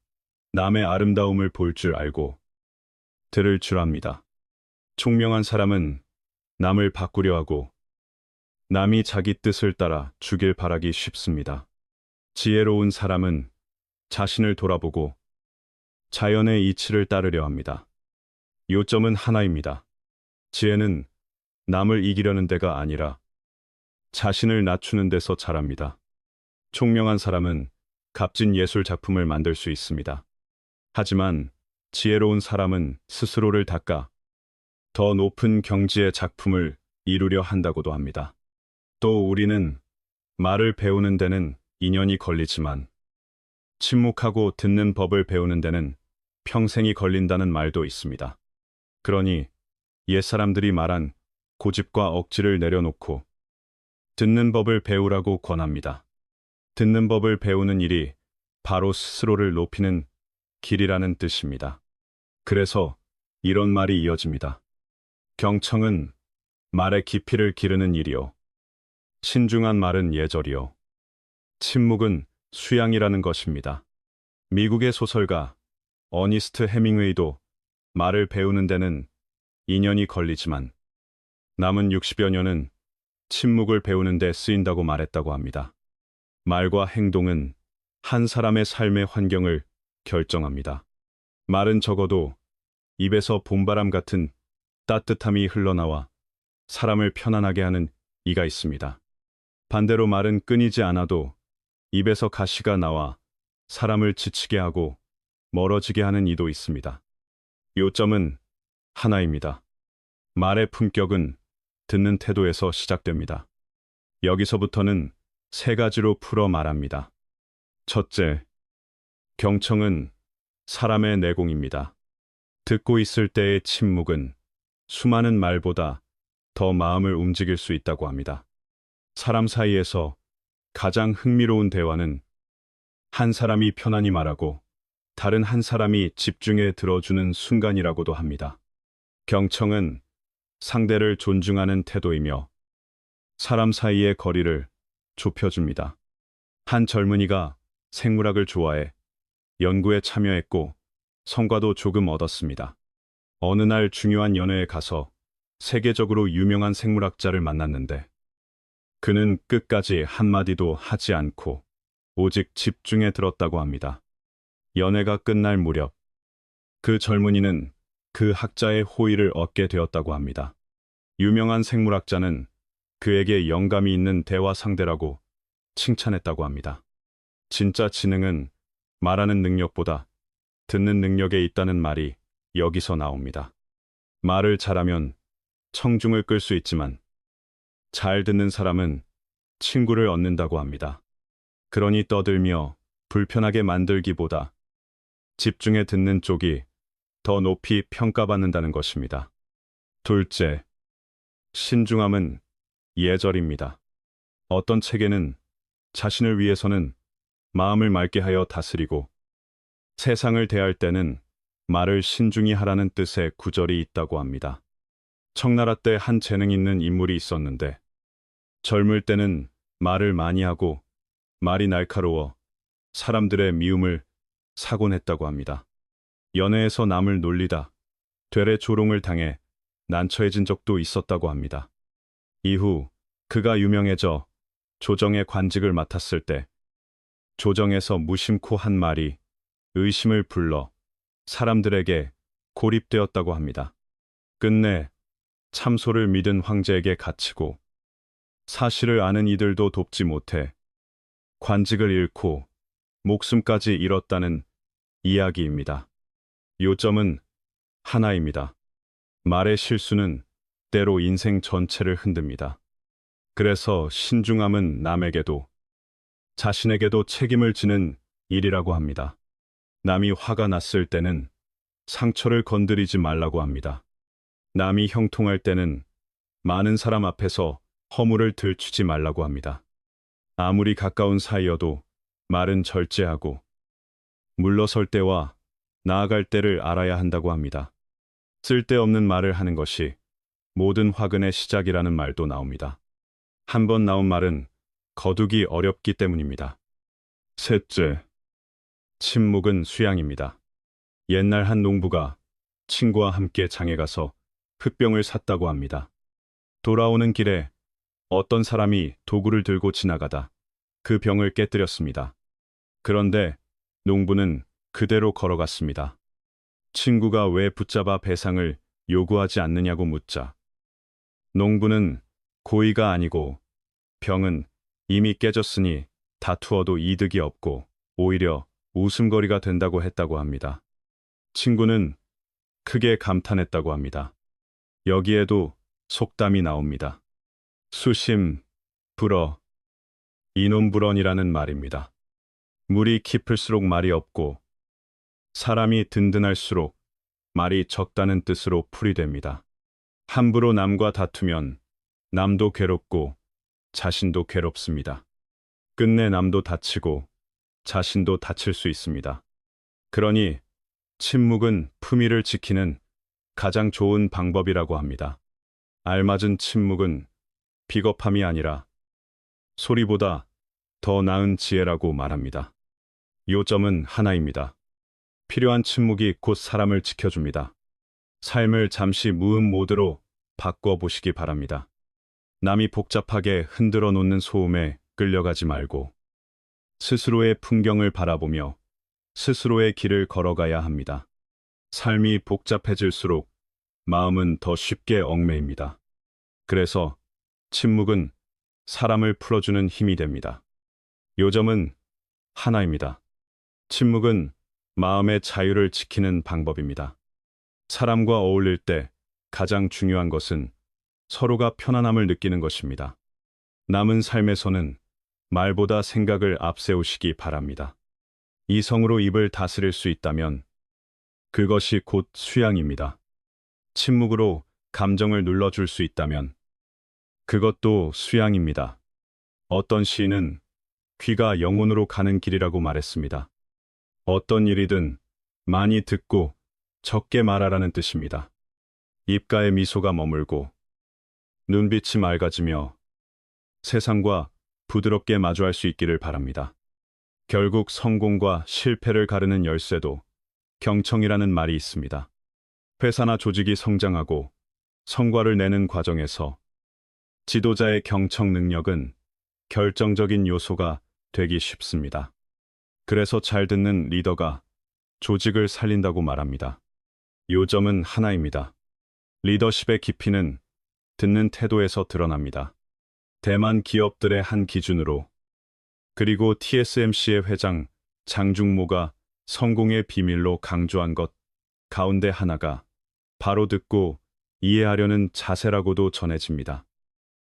남의 아름다움을 볼 줄 알고 들을 줄 압니다. 총명한 사람은 남을 바꾸려 하고 남이 자기 뜻을 따라 주길 바라기 쉽습니다. 지혜로운 사람은 자신을 돌아보고 자연의 이치를 따르려 합니다. 요점은 하나입니다. 지혜는 남을 이기려는 데가 아니라 자신을 낮추는 데서 자랍니다. 총명한 사람은 값진 예술 작품을 만들 수 있습니다. 하지만 지혜로운 사람은 스스로를 닦아 더 높은 경지의 작품을 이루려 한다고도 합니다. 또 우리는 말을 배우는 데는 인연이 걸리지만 침묵하고 듣는 법을 배우는 데는 평생이 걸린다는 말도 있습니다. 그러니 옛사람들이 말한 고집과 억지를 내려놓고 듣는 법을 배우라고 권합니다. 듣는 법을 배우는 일이 바로 스스로를 높이는 길이라는 뜻입니다. 그래서 이런 말이 이어집니다. 경청은 말의 깊이를 기르는 일이요. 신중한 말은 예절이요. 침묵은 수양이라는 것입니다. 미국의 소설가 어니스트 해밍웨이도 말을 배우는 데는 인연이 걸리지만 남은 60여 년은 침묵을 배우는 데 쓰인다고 말했다고 합니다. 말과 행동은 한 사람의 삶의 환경을 결정합니다. 말은 적어도 입에서 봄바람 같은 따뜻함이 흘러나와 사람을 편안하게 하는 이가 있습니다. 반대로 말은 끊이지 않아도 입에서 가시가 나와 사람을 지치게 하고 멀어지게 하는 이도 있습니다. 요점은 하나입니다. 말의 품격은 듣는 태도에서 시작됩니다. 여기서부터는 세 가지로 풀어 말합니다. 첫째, 경청은 사람의 내공입니다. 듣고 있을 때의 침묵은 수많은 말보다 더 마음을 움직일 수 있다고 합니다. 사람 사이에서 가장 흥미로운 대화는 한 사람이 편안히 말하고 다른 한 사람이 집중해 들어주는 순간이라고도 합니다. 경청은 상대를 존중하는 태도이며 사람 사이의 거리를 좁혀줍니다. 한 젊은이가 생물학을 좋아해 연구에 참여했고 성과도 조금 얻었습니다. 어느 날 중요한 연회에 가서 세계적으로 유명한 생물학자를 만났는데 그는 끝까지 한마디도 하지 않고 오직 집중해 들었다고 합니다. 연회가 끝날 무렵 그 젊은이는 그 학자의 호의를 얻게 되었다고 합니다. 유명한 생물학자는 그에게 영감이 있는 대화 상대라고 칭찬했다고 합니다. 진짜 지능은 말하는 능력보다 듣는 능력에 있다는 말이 여기서 나옵니다. 말을 잘하면 청중을 끌 수 있지만 잘 듣는 사람은 친구를 얻는다고 합니다. 그러니 떠들며 불편하게 만들기보다 집중해 듣는 쪽이 더 높이 평가받는다는 것입니다. 둘째, 신중함은 예절입니다. 어떤 책에는 자신을 위해서는 마음을 맑게 하여 다스리고 세상을 대할 때는 말을 신중히 하라는 뜻의 구절이 있다고 합니다. 청나라 때 한 재능 있는 인물이 있었는데 젊을 때는 말을 많이 하고 말이 날카로워 사람들의 미움을 사곤 했다고 합니다. 연애에서 남을 놀리다 되레 조롱을 당해 난처해진 적도 있었다고 합니다. 이후 그가 유명해져 조정의 관직을 맡았을 때 조정에서 무심코 한 말이 의심을 불러 사람들에게 고립되었다고 합니다. 끝내 참소를 믿은 황제에게 갇히고 사실을 아는 이들도 돕지 못해 관직을 잃고 목숨까지 잃었다는 이야기입니다. 요점은 하나입니다. 말의 실수는 때로 인생 전체를 흔듭니다. 그래서 신중함은 남에게도 자신에게도 책임을 지는 일이라고 합니다. 남이 화가 났을 때는 상처를 건드리지 말라고 합니다. 남이 형통할 때는 많은 사람 앞에서 허물을 들추지 말라고 합니다. 아무리 가까운 사이여도 말은 절제하고 물러설 때와 나아갈 때를 알아야 한다고 합니다. 쓸데없는 말을 하는 것이 모든 화근의 시작이라는 말도 나옵니다. 한 번 나온 말은 거두기 어렵기 때문입니다. 셋째, 침묵은 수양입니다. 옛날 한 농부가 친구와 함께 장에 가서 흙병을 샀다고 합니다. 돌아오는 길에 어떤 사람이 도구를 들고 지나가다 그 병을 깨뜨렸습니다. 그런데 농부는 그대로 걸어갔습니다. 친구가 왜 붙잡아 배상을 요구하지 않느냐고 묻자 농부는 고의가 아니고 병은 이미 깨졌으니 다투어도 이득이 없고 오히려 웃음거리가 된다고 했다고 합니다. 친구는 크게 감탄했다고 합니다. 여기에도 속담이 나옵니다. 수심, 불어, 이놈불언이라는 말입니다. 물이 깊을수록 말이 없고 사람이 든든할수록 말이 적다는 뜻으로 풀이됩니다. 함부로 남과 다투면 남도 괴롭고 자신도 괴롭습니다. 끝내 남도 다치고 자신도 다칠 수 있습니다. 그러니 침묵은 품위를 지키는 가장 좋은 방법이라고 합니다. 알맞은 침묵은 비겁함이 아니라 소리보다 더 나은 지혜라고 말합니다. 요점은 하나입니다. 필요한 침묵이 곧 사람을 지켜줍니다. 삶을 잠시 무음 모드로 바꿔보시기 바랍니다. 남이 복잡하게 흔들어 놓는 소음에 끌려가지 말고 스스로의 풍경을 바라보며 스스로의 길을 걸어가야 합니다. 삶이 복잡해질수록 마음은 더 쉽게 얽매입니다. 그래서 침묵은 사람을 풀어주는 힘이 됩니다. 요점은 하나입니다. 침묵은 마음의 자유를 지키는 방법입니다. 사람과 어울릴 때 가장 중요한 것은 서로가 편안함을 느끼는 것입니다. 남은 삶에서는 말보다 생각을 앞세우시기 바랍니다. 이성으로 입을 다스릴 수 있다면 그것이 곧 수양입니다. 침묵으로 감정을 눌러줄 수 있다면 그것도 수양입니다. 어떤 시인은 귀가 영혼으로 가는 길이라고 말했습니다. 어떤 일이든 많이 듣고 적게 말하라는 뜻입니다. 입가에 미소가 머물고 눈빛이 맑아지며 세상과 부드럽게 마주할 수 있기를 바랍니다. 결국 성공과 실패를 가르는 열쇠도 경청이라는 말이 있습니다. 회사나 조직이 성장하고 성과를 내는 과정에서 지도자의 경청 능력은 결정적인 요소가 되기 쉽습니다. 그래서 잘 듣는 리더가 조직을 살린다고 말합니다. 요점은 하나입니다. 리더십의 깊이는 듣는 태도에서 드러납니다. 대만 기업들의 한 기준으로 그리고 TSMC의 회장 장중모가 성공의 비밀로 강조한 것 가운데 하나가 바로 듣고 이해하려는 자세라고도 전해집니다.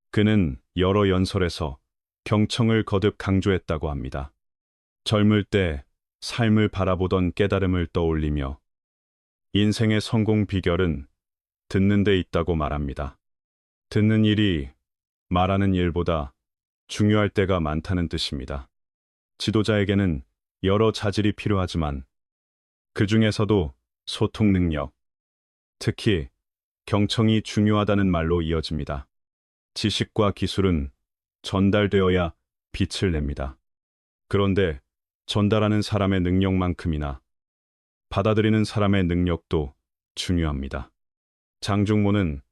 그는 여러 연설에서 경청을 거듭 강조했다고 합니다. 젊을 때 삶을 바라보던 깨달음을 떠올리며 인생의 성공 비결은 듣는 데 있다고 말합니다. 듣는 일이 말하는 일보다 중요할 때가 많다는 뜻입니다. 지도자에게는 여러 자질이 필요하지만 그 중에서도 소통 능력, 특히 경청이 중요하다는 말로 이어집니다. 지식과 기술은 전달되어야 빛을 냅니다. 그런데 전달하는 사람의 능력만큼이나 받아들이는 사람의 능력도 중요합니다. 장중모는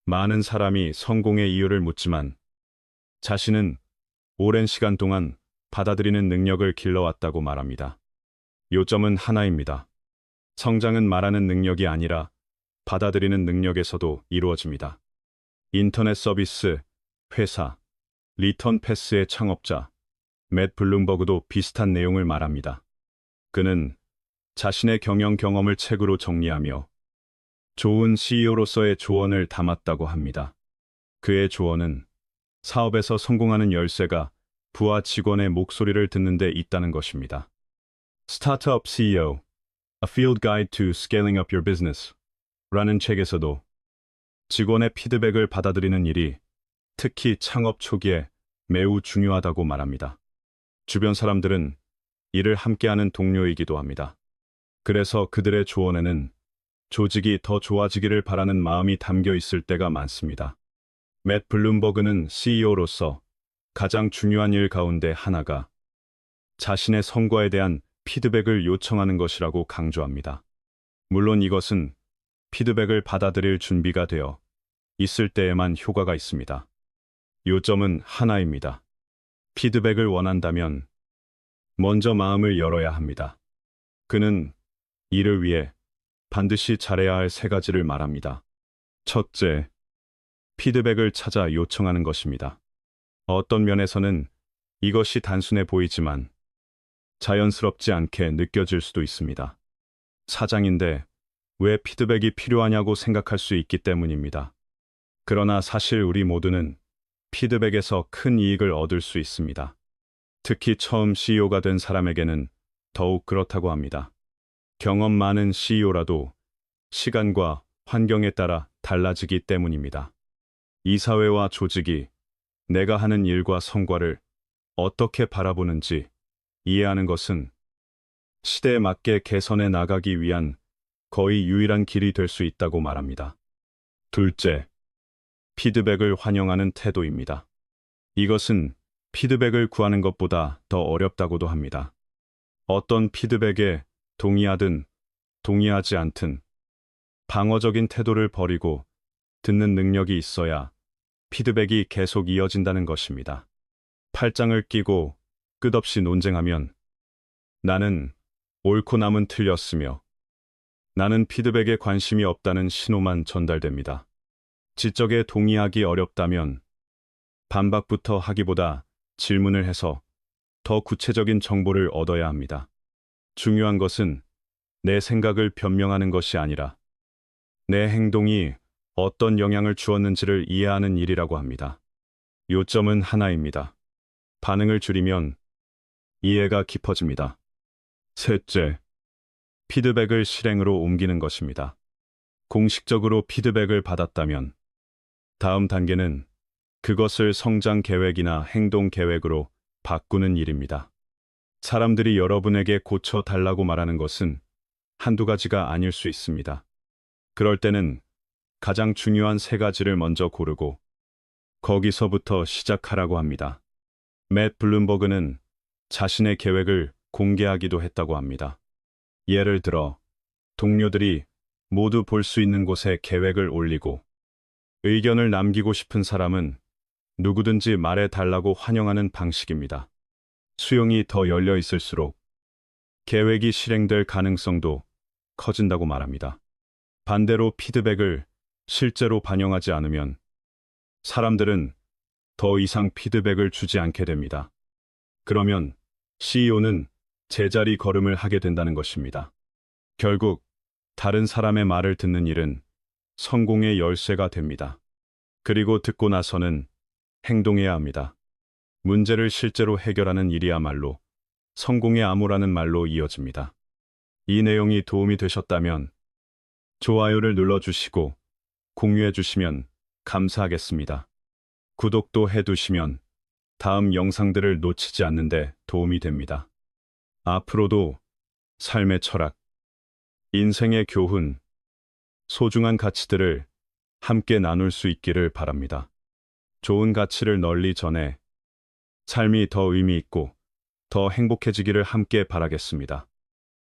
많은 사람이 성공의 이유를 묻지만 자신은 오랜 시간 동안 받아들이는 능력을 길러왔다고 말합니다. 요점은 하나입니다. 성장은 말하는 능력이 아니라 받아들이는 능력에서도 이루어집니다. 인터넷 서비스, 회사, 리턴 패스의 창업자, 맷 블룸버그도 비슷한 내용을 말합니다. 그는 자신의 경영 경험을 책으로 정리하며 좋은 CEO로서의 조언을 담았다고 합니다. 그의 조언은 사업에서 성공하는 열쇠가 부하 직원의 목소리를 듣는 데 있다는 것입니다. 스타트업 CEO, A Field Guide to Scaling Up Your Business 라는 책에서도 직원의 피드백을 받아들이는 일이 특히 창업 초기에 매우 중요하다고 말합니다. 주변 사람들은 일을 함께하는 동료이기도 합니다. 그래서 그들의 조언에는 조직이 더 좋아지기를 바라는 마음이 담겨 있을 때가 많습니다. 맷 블룸버그는 CEO로서 가장 중요한 일 가운데 하나가 자신의 성과에 대한 피드백을 요청하는 것이라고 강조합니다. 물론 이것은 피드백을 받아들일 준비가 되어 있을 때에만 효과가 있습니다. 요점은 하나입니다. 피드백을 원한다면 먼저 마음을 열어야 합니다. 그는 이를 위해 반드시 잘해야 할 세 가지를 말합니다. 첫째, 피드백을 찾아 요청하는 것입니다. 어떤 면에서는 이것이 단순해 보이지만 자연스럽지 않게 느껴질 수도 있습니다. 사장인데 왜 피드백이 필요하냐고 생각할 수 있기 때문입니다. 그러나 사실 우리 모두는 피드백에서 큰 이익을 얻을 수 있습니다. 특히 처음 CEO가 된 사람에게는 더욱 그렇다고 합니다. 경험 많은 CEO라도 시간과 환경에 따라 달라지기 때문입니다. 이 사회와 조직이 내가 하는 일과 성과를 어떻게 바라보는지 이해하는 것은 시대에 맞게 개선해 나가기 위한 거의 유일한 길이 될 수 있다고 말합니다. 둘째, 피드백을 환영하는 태도입니다. 이것은 피드백을 구하는 것보다 더 어렵다고도 합니다. 어떤 피드백에 동의하든 동의하지 않든 방어적인 태도를 버리고 듣는 능력이 있어야 피드백이 계속 이어진다는 것입니다. 팔짱을 끼고 끝없이 논쟁하면 나는 옳고 남은 틀렸으며 나는 피드백에 관심이 없다는 신호만 전달됩니다. 지적에 동의하기 어렵다면 반박부터 하기보다 질문을 해서 더 구체적인 정보를 얻어야 합니다. 중요한 것은 내 생각을 변명하는 것이 아니라 내 행동이 어떤 영향을 주었는지를 이해하는 일이라고 합니다. 요점은 하나입니다. 반응을 줄이면 이해가 깊어집니다. 셋째, 피드백을 실행으로 옮기는 것입니다. 공식적으로 피드백을 받았다면 다음 단계는 그것을 성장 계획이나 행동 계획으로 바꾸는 일입니다. 사람들이 여러분에게 고쳐 달라고 말하는 것은 한두 가지가 아닐 수 있습니다. 그럴 때는 가장 중요한 세 가지를 먼저 고르고 거기서부터 시작하라고 합니다. 맷 블룸버그는 자신의 계획을 공개하기도 했다고 합니다. 예를 들어 동료들이 모두 볼 수 있는 곳에 계획을 올리고 의견을 남기고 싶은 사람은 누구든지 말해 달라고 환영하는 방식입니다. 수용이 더 열려 있을수록 계획이 실행될 가능성도 커진다고 말합니다. 반대로 피드백을 실제로 반영하지 않으면 사람들은 더 이상 피드백을 주지 않게 됩니다. 그러면 CEO는 제자리 걸음을 하게 된다는 것입니다. 결국 다른 사람의 말을 듣는 일은 성공의 열쇠가 됩니다. 그리고 듣고 나서는 행동해야 합니다. 문제를 실제로 해결하는 일이야말로 성공의 암호라는 말로 이어집니다. 이 내용이 도움이 되셨다면 좋아요를 눌러주시고 공유해주시면 감사하겠습니다. 구독도 해두시면 다음 영상들을 놓치지 않는데 도움이 됩니다. 앞으로도 삶의 철학, 인생의 교훈, 소중한 가치들을 함께 나눌 수 있기를 바랍니다. 좋은 가치를 널리 전해 삶이 더 의미 있고 더 행복해지기를 함께 바라겠습니다.